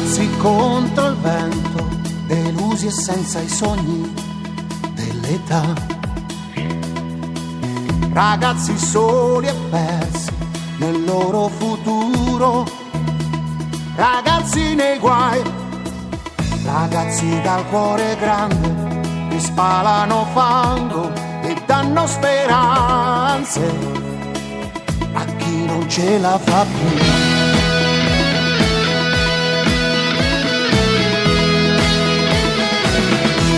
Ragazzi contro il vento, delusi e senza i sogni dell'età. Ragazzi soli e persi nel loro futuro. Ragazzi nei guai, ragazzi dal cuore grande, che spalano fango e danno speranze a chi non ce la fa più.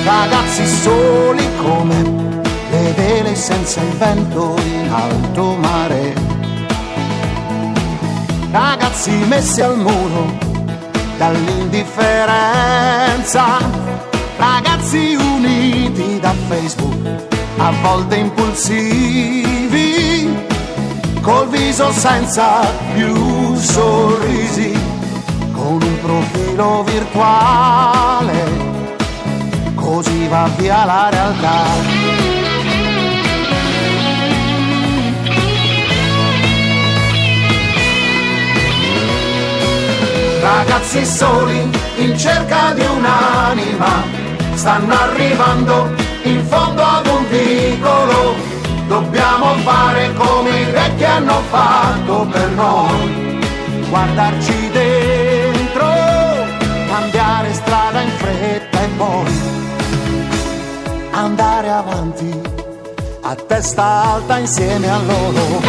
Ragazzi soli come le vele senza il vento in alto mare. Ragazzi messi al muro dall'indifferenza. Ragazzi uniti da Facebook, a volte impulsivi, col viso senza più sorrisi, con un profilo virtuale. Così va via la realtà. Ragazzi soli in cerca di un'anima, stanno arrivando in fondo ad un vicolo. Dobbiamo fare come i vecchi hanno fatto per noi, guardarci dentro, cambiare strada in fretta e poi andare avanti a testa alta insieme a loro.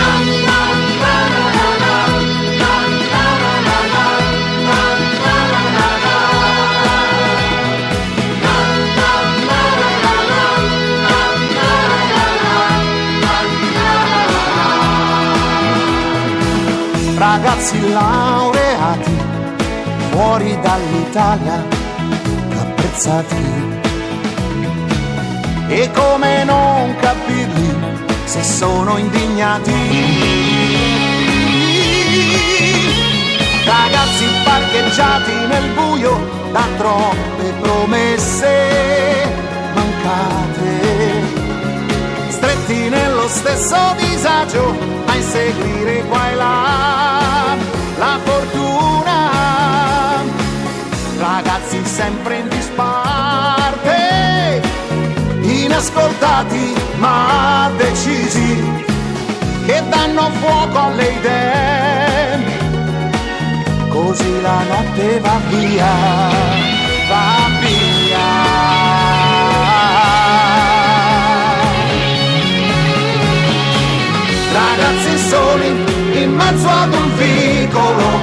Ragazzi laureati fuori dall'Italia, apprezzati. E come non capirli se sono indignati. Ragazzi parcheggiati nel buio da troppe promesse mancate, stretti nello stesso disagio a inseguire qua e là la fortuna. Ragazzi sempre in disparte, inascoltati ma decisi, che danno fuoco alle idee, così la notte va via, va via. Ragazzi soli in mezzo ad un vicolo,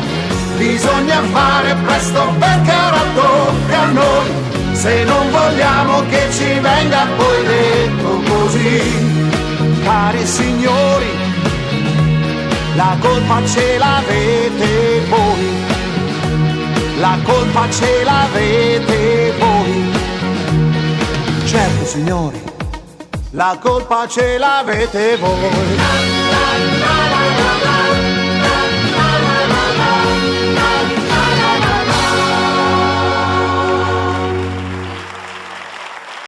bisogna fare presto perché ora tocca a noi, se non vogliamo che ci venga poi detto così. Cari signori, la colpa ce l'avete voi, la colpa ce l'avete voi. Certo signori, la colpa ce l'avete voi.